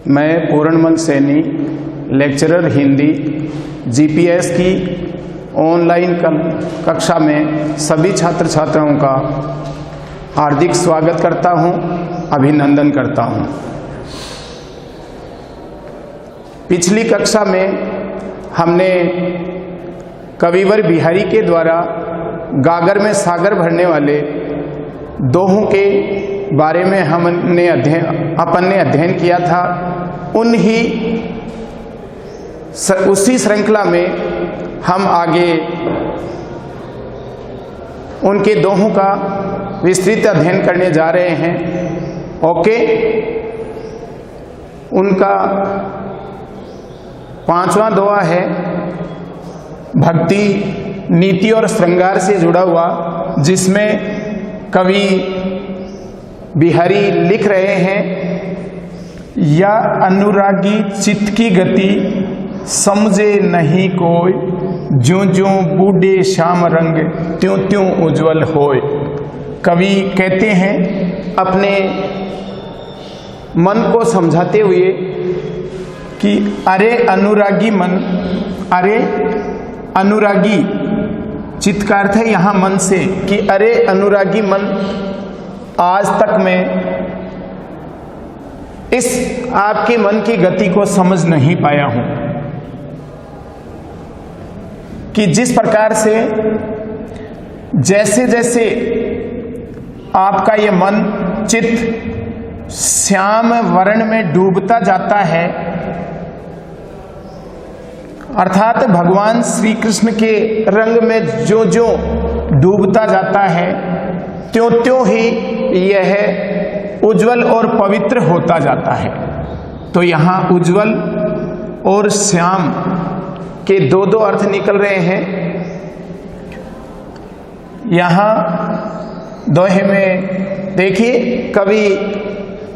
मैं Puranmal Saini, lecturer Hindi, GPS की online कक्षा में सभी छात्र छात्राओं का हार्दिक स्वागत करता हूं, अभिनंदन करता हूं। पिछली कक्षा में हमने कविवर बिहारी के द्वारा गागर में सागर भरने वाले दोहों के बारे में अपन ने अध्ययन किया था। उसी श्रृंखला में हम आगे उनके दोहों का विस्तृत अध्ययन करने जा रहे हैं। ओके, उनका 5वां दोहा है भक्ति, नीति और श्रृंगार से जुड़ा हुआ, जिसमें कवि बिहारी लिख रहे हैं, या अनुरागी चित्त की गति समझे नहीं कोई, ज्यों ज्यों बूढ़े श्याम रंग त्यों त्यों उज्जवल होए। कवि कहते हैं अपने मन को समझाते हुए कि अरे अनुरागी मन, अरे अनुरागी, चित्त का अर्थ है यहाँ मन से, कि अरे अनुरागी मन, आज तक मैं इस आपके मन की गति को समझ नहीं पाया हूं, कि जिस प्रकार से जैसे जैसे आपका ये मन चित्त श्याम वर्ण में डूबता जाता है, अर्थात भगवान श्री कृष्ण के रंग में जो जो डूबता जाता है, त्यों त्यों ही यह उज्जवल और पवित्र होता जाता है। तो यहाँ उज्जवल और श्याम के दो दो अर्थ निकल रहे हैं। यहाँ दोहे में देखिए कवि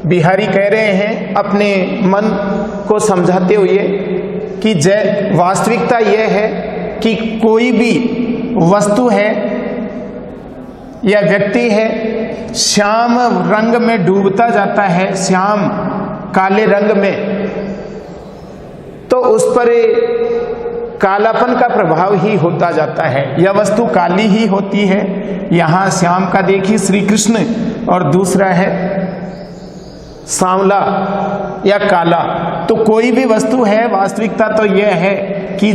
बिहारी कह रहे हैं अपने मन को समझाते हुए कि वास्तविकता यह है कि कोई भी वस्तु है या व्यक्ति है, श्याम रंग में डूबता जाता है, श्याम काले रंग में, तो उस पर कालापन का प्रभाव ही होता जाता है। यह वस्तु काली ही होती है। यहाँ श्याम का देखिए श्री कृष्ण, और दूसरा है सांवला या काला। तो कोई भी वस्तु है, वास्तविकता तो यह है कि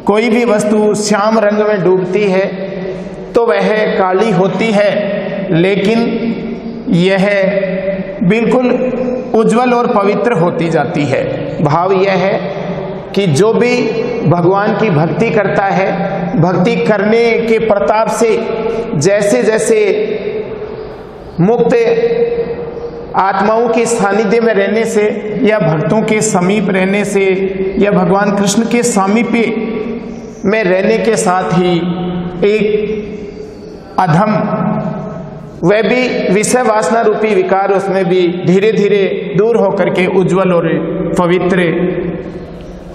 कोई भी वस्तु श्याम रंग में डूबती है तो वह काली होती है, लेकिन यह बिल्कुल उज्जवल और पवित्र होती जाती है। भाव यह है कि जो भी भगवान की भक्ति करता है, भक्ति करने के प्रताप से जैसे जैसे मुक्त आत्माओं के सानिध्य में रहने से, या भक्तों के समीप रहने से, या भगवान कृष्ण के सामीप्य में रहने के साथ ही एक अधम, वह भी विषय वासना रूपी विकार उसमें भी धीरे धीरे दूर होकर के उज्जवल और पवित्र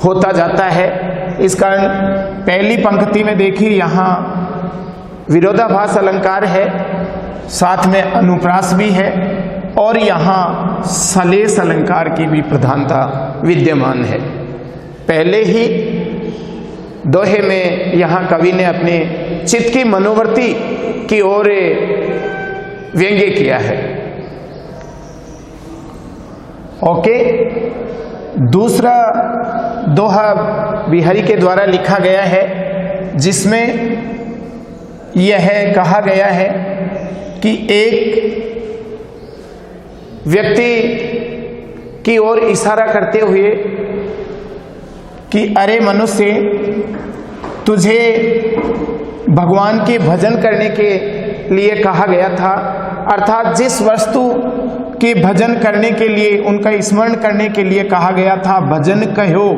होता जाता है। इस कारण पहली पंक्ति में देखिए यहाँ विरोधाभास अलंकार है, साथ में अनुप्रास भी है, और यहाँ सलेस अलंकार की भी प्रधानता विद्यमान है। पहले ही दोहे में यहाँ कवि ने अपने चित्त की मनोवृत्ति की ओर व्यंग्य किया है। ओके, दूसरा दोहा बिहारी के द्वारा लिखा गया है, जिसमें यह कहा गया है कि एक व्यक्ति की ओर इशारा करते हुए कि अरे मनुष्य, तुझे भगवान के भजन करने के लिए कहा गया था, अर्थात जिस वस्तु के भजन करने के लिए, उनका स्मरण करने के लिए कहा गया था, भजन कहो,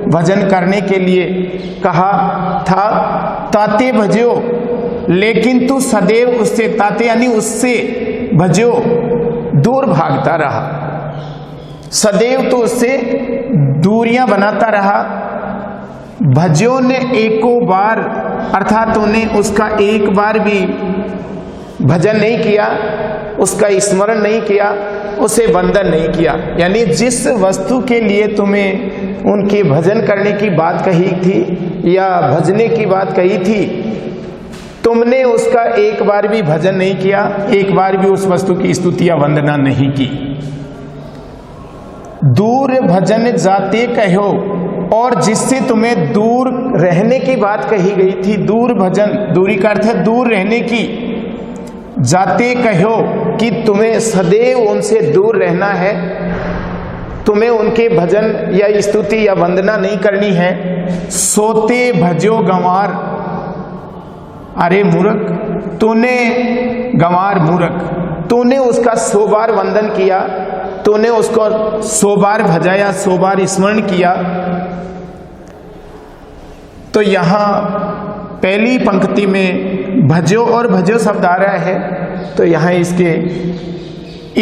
भजन करने के लिए कहा था, ताते भजो, लेकिन तू सदैव उससे, ताते यानी उससे, भजो दूर भागता रहा, सदैव तो उससे दूरियां बनाता रहा। भजो ने एको बार, अर्थात तूने उसका एक बार भी भजन नहीं किया, उसका स्मरण नहीं किया, उसे वंदन नहीं किया। यानी जिस वस्तु के लिए तुम्हें उनके भजन करने की बात कही थी या भजने की बात कही थी, तुमने उसका एक बार भी भजन नहीं किया, एक बार भी उस वस्तु की स्तुति या वंदना नहीं की। दूर भजन जाते कहो, और जिससे तुम्हें दूर रहने की बात कही गई थी, दूर भजन, दूरी का अर्थ है दूर रहने की, जाते कहो कि तुम्हें सदैव उनसे दूर रहना है, तुम्हें उनके भजन या स्तुति या वंदना नहीं करनी है। सोते भजो गंवार, अरे मूर्ख, तूने गंवार मूर्ख, तूने उसका 100 बार वंदन किया, तूने उसको 100 बार भजाया, 100 बार स्मरण किया। तो यहां पहली पंक्ति में भजो और भजो शब्द आ रहा है, तो यहां इसके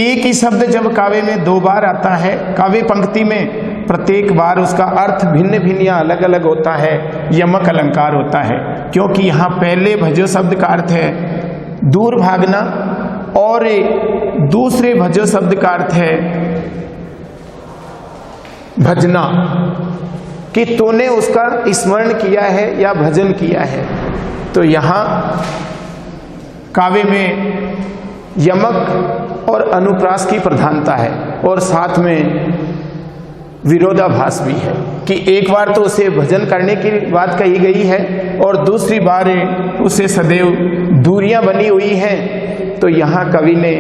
एक ही शब्द जब काव्य में 2 बार आता है, काव्य पंक्ति में प्रत्येक बार उसका अर्थ भिन्न भिन्न या अलग अलग होता है, यमक अलंकार होता है। क्योंकि यहां पहले भजो शब्द का अर्थ है दूर भागना, और दूसरे भजो शब्द का अर्थ है भजना, कि तूने उसका स्मरण किया है या भजन किया है। तो यहां काव्य में यमक और अनुप्रास की प्रधानता है, और साथ में विरोधाभास भी है कि एक बार तो उसे भजन करने की बात कही गई है और दूसरी बार उसे सदैव दूरियां बनी हुई हैं। तो यहाँ कवि ने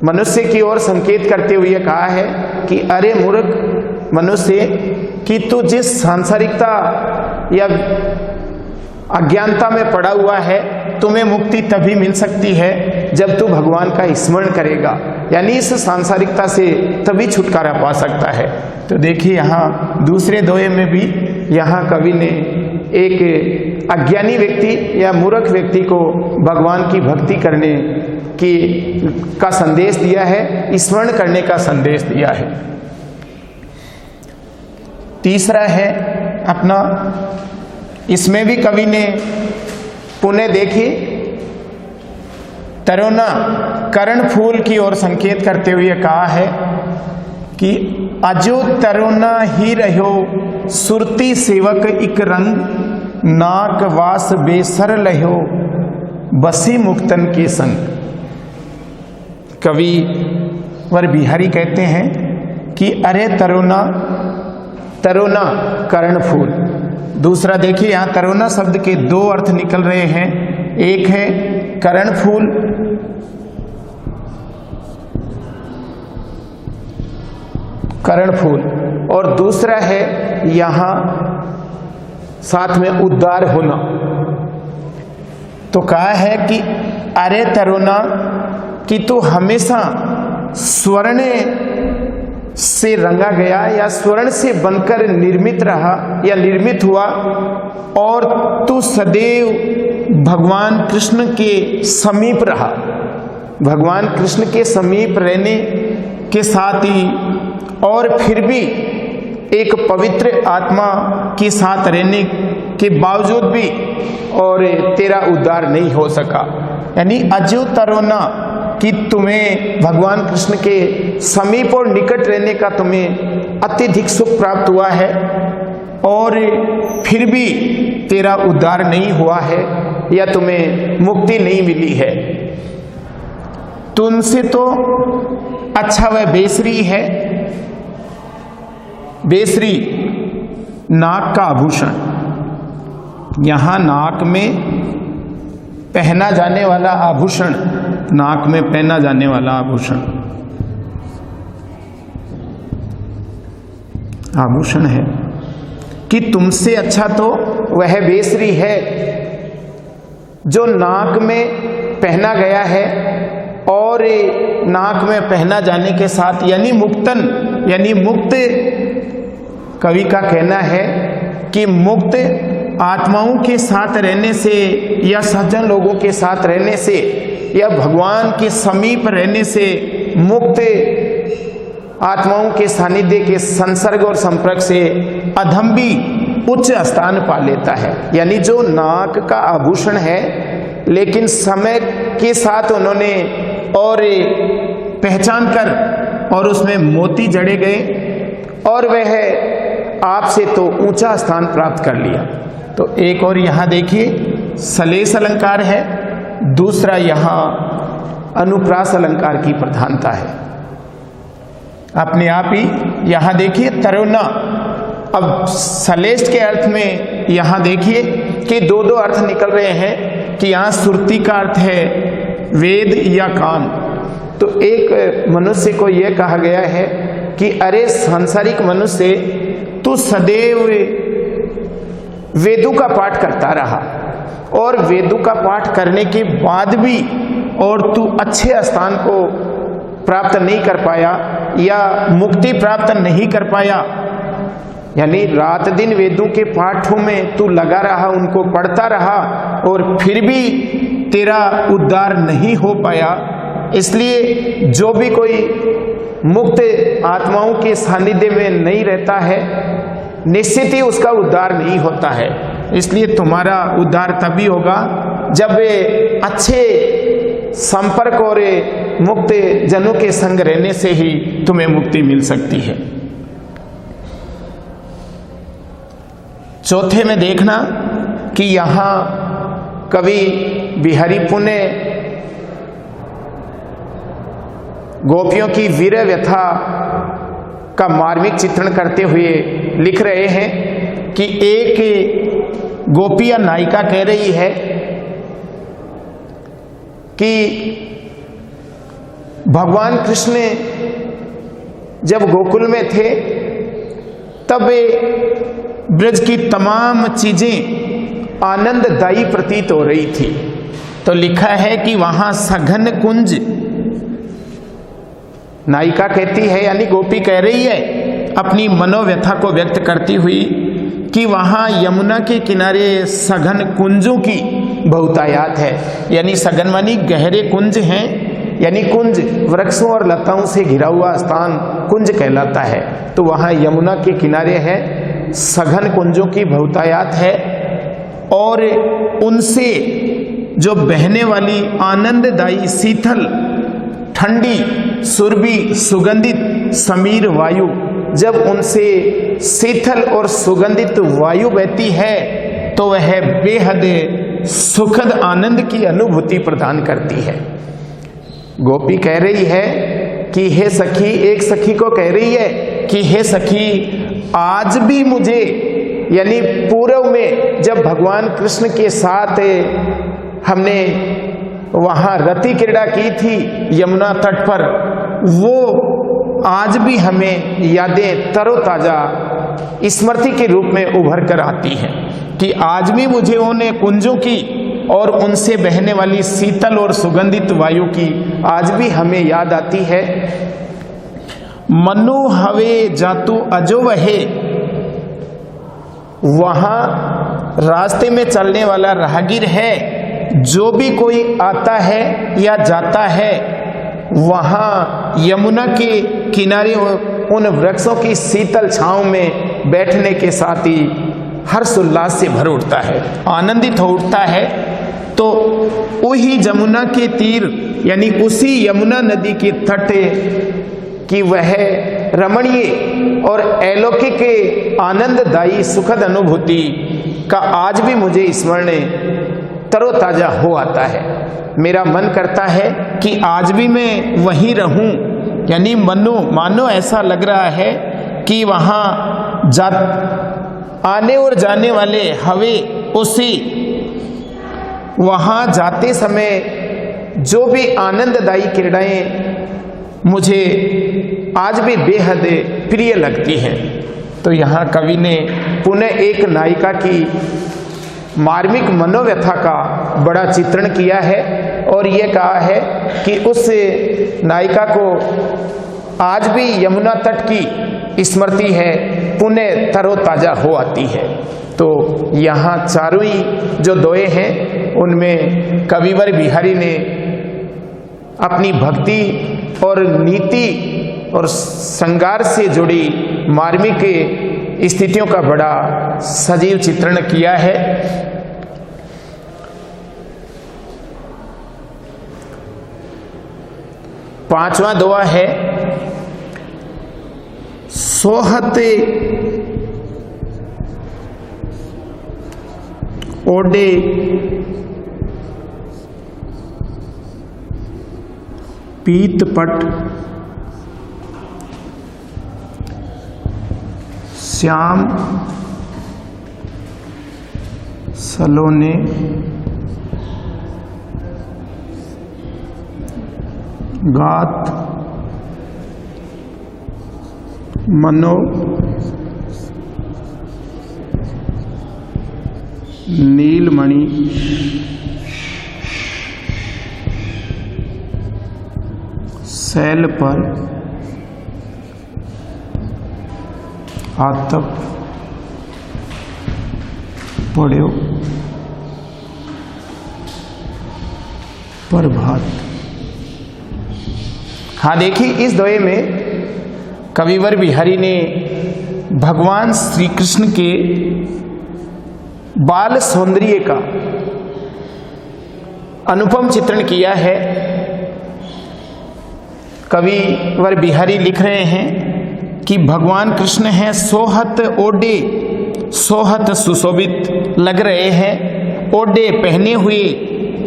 मनुष्य की ओर संकेत करते हुए कहा है कि अरे मूर्ख मनुष्य, कि तू जिस सांसारिकता या अज्ञानता में पड़ा हुआ है, तुम्हें मुक्ति तभी मिल सकती है जब तू भगवान का स्मरण करेगा, यानी इस सांसारिकता से तभी छुटकारा पा सकता है। तो देखिए यहाँ दूसरे दोहे में भी यहाँ कवि ने एक अज्ञानी व्यक्ति या मूर्ख व्यक्ति को भगवान की भक्ति करने का संदेश दिया है, स्मरण करने का संदेश दिया है। तीसरा है अपना, इसमें भी कवि ने पुनः देखी तरुणा कर्ण फूल की ओर संकेत करते हुए कहा है कि अजो तरुणा ही रहो सुरती सेवक इक रंग, नाक वास बेसर लहो बसी मुक्तन के संग। कवि वर बिहारी कहते हैं कि अरे तरुणा, तरुणा कर्ण फूल। दूसरा देखिए यहाँ तरुणा शब्द के 2 अर्थ निकल रहे हैं, एक है कर्ण फूल, कर्ण फूल, और दूसरा है यहाँ साथ में उद्धार होना। तो कहा है कि अरे तरुणा, कि तू हमेशा स्वर्ण से रंगा गया या स्वर्ण से बनकर निर्मित रहा या निर्मित हुआ, और तू सदैव भगवान कृष्ण के समीप रहा। भगवान कृष्ण के समीप रहने के साथ ही और फिर भी एक पवित्र आत्मा के साथ रहने के बावजूद भी और तेरा उद्धार नहीं हो सका। यानी अजो तरुणा, कि तुम्हें भगवान कृष्ण के समीप और निकट रहने का तुम्हें अत्यधिक सुख प्राप्त हुआ है और फिर भी तेरा उद्धार नहीं हुआ है या तुम्हें मुक्ति नहीं मिली है। तुमसे तो अच्छा वह बेसरी है, बेसरी नाक का आभूषण। यहां नाक में पहना जाने वाला आभूषण, नाक में पहना जाने वाला आभूषण, आभूषण है कि तुमसे अच्छा तो वह बेसरी है जो नाक में पहना गया है और नाक में पहना जाने के साथ यानी मुक्तन, यानी मुक्त। कवि का कहना है कि मुक्त आत्माओं के साथ रहने से या सज्जन लोगों के साथ रहने से या भगवान के समीप रहने से मुक्त आत्माओं के सानिध्य के संसर्ग और संपर्क से अधम भी उच्च स्थान पा लेता है। यानी जो नाक का आभूषण है लेकिन समय के साथ उन्होंने और पहचान कर और उसमें मोती जड़े गए और वह आपसे तो ऊंचा स्थान प्राप्त कर लिया। तो एक और यहाँ देखिए सलेस अलंकार है, दूसरा यहाँ अनुप्रास अलंकार की प्रधानता है। अपने आप ही यहाँ देखिए तरुणा। अब सलेस्ट के अर्थ में यहाँ देखिए कि दो दो अर्थ निकल रहे हैं कि यहाँ सुरती का अर्थ है वेद या कान। तो एक मनुष्य को यह कहा गया है कि अरे सांसारिक मनुष्य, तू सदैव वेदों का पाठ करता रहा और वेदों का पाठ करने के बाद भी और तू अच्छे स्थान को प्राप्त नहीं कर पाया या मुक्ति प्राप्त नहीं कर पाया, यानी रात दिन वेदों के पाठों में तू लगा रहा, उनको पढ़ता रहा और फिर भी तेरा उद्धार नहीं हो पाया। इसलिए जो भी कोई मुक्त आत्माओं के सानिध्य में नहीं रहता है, निश्चित ही उसका उद्धार नहीं होता है। इसलिए तुम्हारा उद्धार तभी होगा जब वे अच्छे संपर्क और मुक्त जनों के संग रहने से ही तुम्हें मुक्ति मिल सकती है। चौथे में देखना कि यहाँ कवि बिहारी पुण्य गोपियों की वीर व्यथा का मार्मिक चित्रण करते हुए लिख रहे हैं कि एक गोपी या नायिका कह रही है कि भगवान कृष्ण जब गोकुल में थे तब ब्रज की तमाम चीजें आनंददायी प्रतीत हो रही थी। तो लिखा है कि वहां सघन कुंज, नायिका कहती है यानी गोपी कह रही है अपनी मनोव्यथा को व्यक्त करती हुई कि वहां यमुना के किनारे सघन कुंजों की बहुतायात है। यानी सघन मानी गहरे कुंज हैं, यानी कुंज वृक्षों और लताओं से घिरा हुआ स्थान कुंज कहलाता है। तो वहां यमुना के किनारे है, सघन कुंजों की बहुतायात है और उनसे जो बहने वाली आनंददायी शीतल ठंडी सुरभि सुगंधित समीर वायु, जब उनसे शीतल और सुगंधित वायु बहती है तो वह बेहद सुखद आनंद की अनुभूति प्रदान करती है। गोपी कह रही है कि हे सखी, एक सखी को कह रही है कि हे सखी, आज भी मुझे, यानी पूर्व में जब भगवान कृष्ण के साथ हमने वहां रति क्रीड़ा की थी यमुना तट पर, वो आज भी हमें यादें तरोताजा स्मृति के रूप में उभर कर आती हैं कि आज भी मुझे उन्हें कुंजों की और उनसे बहने वाली शीतल और सुगंधित वायु की आज भी हमें याद आती है। मनु हवे जातु अजो वहे, वहां रास्ते में चलने वाला राहगीर है, जो भी कोई आता है या जाता है वहां यमुना के किनारे उन वृक्षों की शीतल छांव में बैठने के साथ ही हर्ष उल्लास से भर उठता है, आनंदित हो उठता है। तो वही यमुना के तीर, यानी उसी यमुना नदी के तट की वह रमणीय और अलौकिक आनंददायी सुखद अनुभूति का आज भी मुझे स्मरण तरोताजा हो आता है। मेरा मन करता है कि आज भी मैं वहीं रहूं, यानी मानो ऐसा लग रहा है कि वहां आने और जाने वाले हवे उसी वहां जाते समय जो भी आनंददायी क्रीड़ाएं मुझे आज भी बेहद प्रिय लगती हैं। तो यहाँ कवि ने पुनः एक नायिका की मार्मिक मनोव्यथा का बड़ा चित्रण किया है और ये कहा है कि उस नायिका को आज भी यमुना तट की स्मृति है, पुनः तरोताजा हो आती है। तो यहाँ चारों ही जो दोहे हैं उनमें कविवर बिहारी ने अपनी भक्ति और नीति और श्रृंगार से जुड़ी मार्मिक स्थितियों का बड़ा सजीव चित्रण किया है। पांचवा दोहा है सोहत ओडे पीतपट श्याम सलोने गात मनो नीलमणि सैल पर आतप पड़ो प्रभात। हाँ देखिए, इस दोहे में कविवर बिहारी ने भगवान श्री कृष्ण के बाल सौंदर्य का अनुपम चित्रण किया है। कविवर बिहारी लिख रहे हैं कि भगवान कृष्ण हैं सोहत ओडे, सोहत सुशोभित लग रहे हैं, ओडे पहने हुए,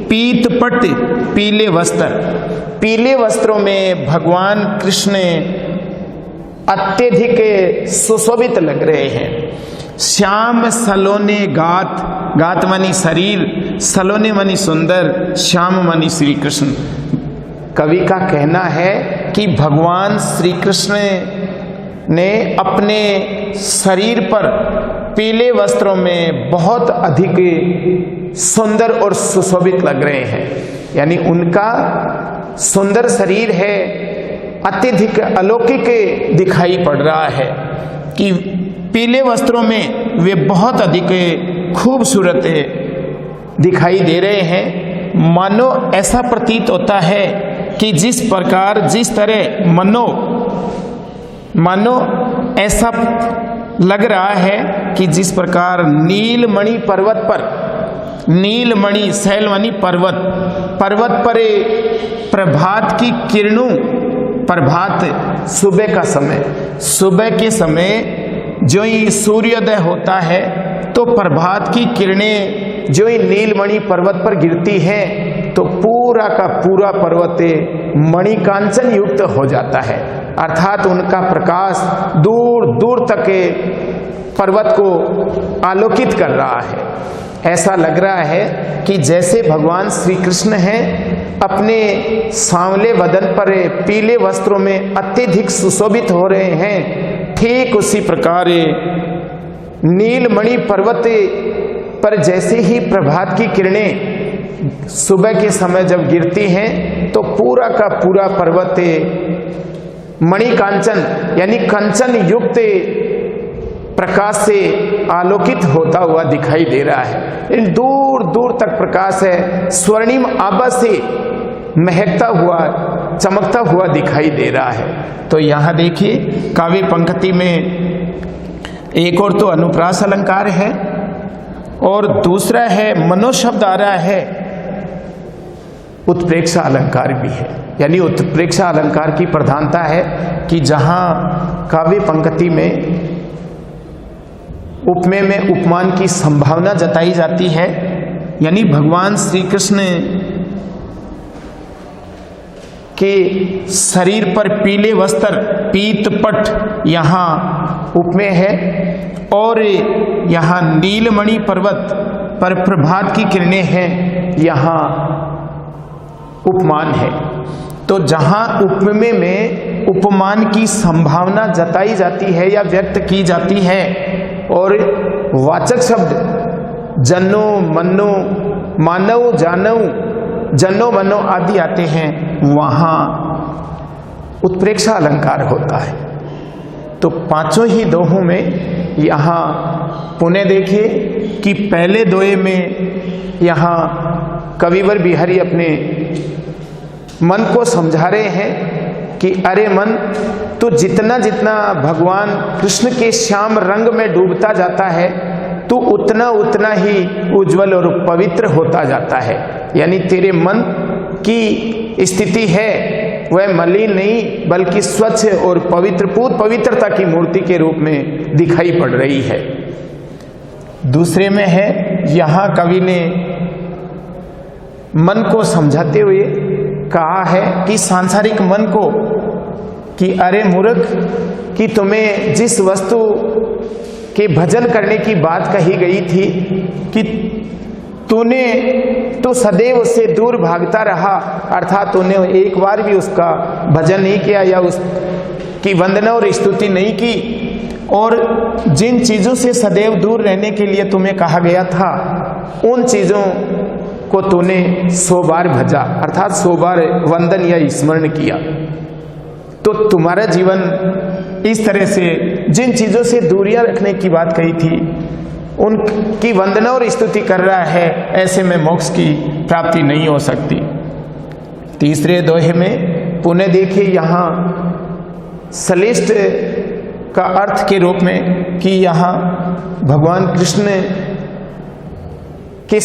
पीतपट पीले वस्त्र, पीले वस्त्रों में भगवान कृष्ण अत्यधिक सुशोभित लग रहे हैं। श्याम सलोने गात, गात मानी शरीर, सलोने मानी सुंदर, श्याम मानी श्री कृष्ण। कवि का कहना है कि भगवान श्री कृष्ण ने अपने शरीर पर पीले वस्त्रों में बहुत अधिक सुंदर और सुशोभित लग रहे हैं। यानी उनका सुंदर शरीर है, अत्यधिक अलौकिक दिखाई पड़ रहा है कि पीले वस्त्रों में वे बहुत अधिक खूबसूरत दिखाई दे रहे हैं। मानो ऐसा प्रतीत होता है कि जिस प्रकार, जिस तरह मानो ऐसा लग रहा है कि जिस प्रकार नीलमणि पर्वत पर, नीलमणि सैलमणि पर्वत, पर्वत पर प्रभात की किरणों, प्रभात सुबह का समय, सुबह के समय जो ही सूर्योदय होता है तो प्रभात की किरणें जो ही नीलमणि पर्वत पर गिरती हैं तो पूरा का पूरा पर्वत मणिकांचन युक्त हो जाता है। अर्थात उनका प्रकाश दूर दूर तक पर्वत को आलोकित कर रहा है। ऐसा लग रहा है कि जैसे भगवान श्री कृष्ण हैं अपने सांवले बदन पर पीले वस्त्रों में अत्यधिक सुशोभित हो रहे हैं, ठीक उसी प्रकार नीलमणि पर्वत पर जैसे ही प्रभात की किरणें सुबह के समय जब गिरती हैं तो पूरा का पूरा पर्वत मणिकांचन यानी कंचन युक्त प्रकाश से आलोकित होता हुआ दिखाई दे रहा है। इन दूर दूर तक प्रकाश है, स्वर्णिम आभा से महकता हुआ, चमकता हुआ दिखाई दे रहा है। तो यहाँ देखिए काव्य पंक्ति में एक और तो अनुप्रास अलंकार है और दूसरा है मनोशब्द आ रहा है, उत्प्रेक्षा अलंकार भी है। यानी उत्प्रेक्षा अलंकार की प्रधानता है कि जहाँ काव्य पंक्ति में उपमेय में उपमान की संभावना जताई जाती है, यानी भगवान श्री कृष्ण के शरीर पर पीले वस्त्र पीतपट यहाँ उपमेय है और यहाँ नीलमणि पर्वत पर प्रभात की किरणें हैं, यहाँ उपमान है। तो जहाँ उपमेय में उपमान की संभावना जताई जाती है या व्यक्त की जाती है और वाचक शब्द जन्नो मन्नो मानव जानव जन्नो मनो आदि आते हैं, वहाँ उत्प्रेक्षा अलंकार होता है। तो पांचों ही दोहों में यहाँ पुनः देखिए कि पहले दोहे में यहाँ कविवर बिहारी अपने मन को समझा रहे हैं कि अरे मन, तो जितना जितना भगवान कृष्ण के श्याम रंग में डूबता जाता है तो उतना उतना ही उज्जवल और पवित्र होता जाता है। यानी तेरे मन की स्थिति है वह मलिन नहीं बल्कि स्वच्छ और पवित्रता की मूर्ति के रूप में दिखाई पड़ रही है। दूसरे में है, यहाँ कवि ने मन को समझाते हुए कहा है कि सांसारिक मन को कि अरे मूर्ख, कि तुम्हें जिस वस्तु के भजन करने की बात कही गई थी कि तूने तो सदैव उससे दूर भागता रहा, अर्थात तूने एक बार भी उसका भजन नहीं किया या उसकी वंदना और स्तुति नहीं की, और जिन चीज़ों से सदैव दूर रहने के लिए तुम्हें कहा गया था उन चीज़ों को तूने 100 बार भजा, अर्थात 100 बार वंदन या स्मरण किया। तो तुम्हारा जीवन इस तरह से जिन चीज़ों से दूरियां रखने की बात कही थी उनकी वंदना और स्तुति कर रहा है, ऐसे में मोक्ष की प्राप्ति नहीं हो सकती। तीसरे दोहे में पुनः देखिए यहाँ श्रेष्ठ का अर्थ के रूप में कि यहाँ भगवान कृष्ण के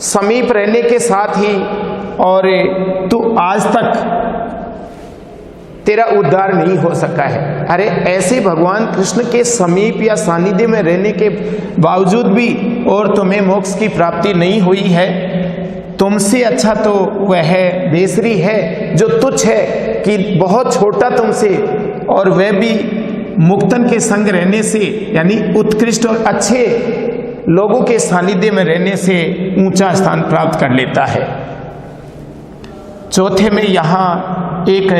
समीप रहने के साथ ही और तू आज तक तेरा उद्धार नहीं हो सका है। अरे ऐसे भगवान कृष्ण के समीप या सानिध्य में रहने के बावजूद भी और तुम्हें मोक्ष की प्राप्ति नहीं हुई है, तुमसे अच्छा तो वह बेसरी है जो तुच्छ है कि बहुत छोटा तुमसे, और वह भी मुक्तन के संग रहने से यानी उत्कृष्ट और अच्छे लोगों के सानिध्य में रहने से ऊंचा स्थान प्राप्त कर लेता है। चौथे में यहाँ एक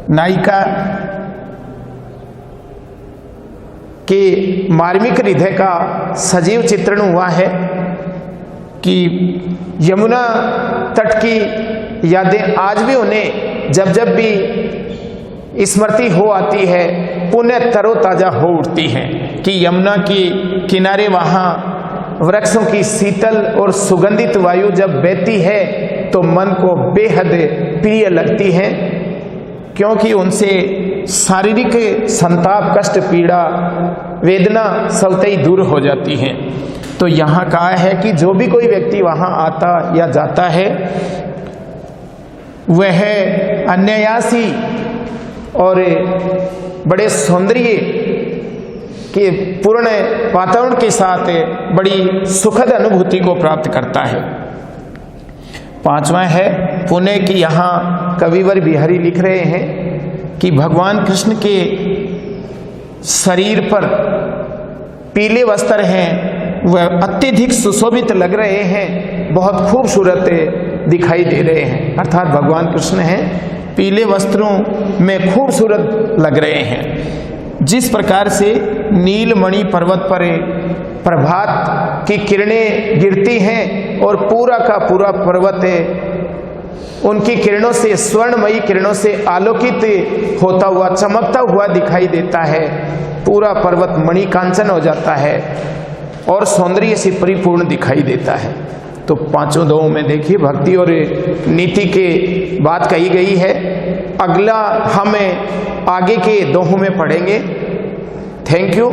नायिका के मार्मिक हृदय का सजीव चित्रण हुआ है कि यमुना तट की यादें आज भी उन्हें जब जब भी स्मृति हो आती है पुनः तरोताजा हो उठती हैं कि यमुना के किनारे वहाँ वृक्षों की शीतल और सुगंधित वायु जब बहती है तो मन को बेहद प्रिय लगती है, क्योंकि उनसे शारीरिक संताप, कष्ट, पीड़ा, वेदना स्वतः ही दूर हो जाती हैं। तो यहाँ कहा है कि जो भी कोई व्यक्ति वहाँ आता या जाता है वह अनायासी और बड़े सौंदर्य के पूर्ण वातावरण के साथ बड़ी सुखद अनुभूति को प्राप्त करता है। पांचवा है पुणे की, यहाँ कविवर बिहारी लिख रहे हैं कि भगवान कृष्ण के शरीर पर पीले वस्त्र हैं, वह अत्यधिक सुशोभित लग रहे हैं, बहुत खूबसूरत दिखाई दे रहे हैं, अर्थात भगवान कृष्ण हैं पीले वस्त्रों में खूबसूरत लग रहे हैं। जिस प्रकार से नीलमणि पर्वत पर प्रभात की किरणें गिरती हैं और पूरा का पूरा पर्वत उनकी किरणों से, स्वर्णमयी किरणों से आलोकित होता हुआ, चमकता हुआ दिखाई देता है, पूरा पर्वत मणिकांचन हो जाता है और सौंदर्य से परिपूर्ण दिखाई देता है। तो पांचों दोहों में देखिए भक्ति और नीति के बात कही गई है। अगला हम आगे के दोहों में पढ़ेंगे। Thank you.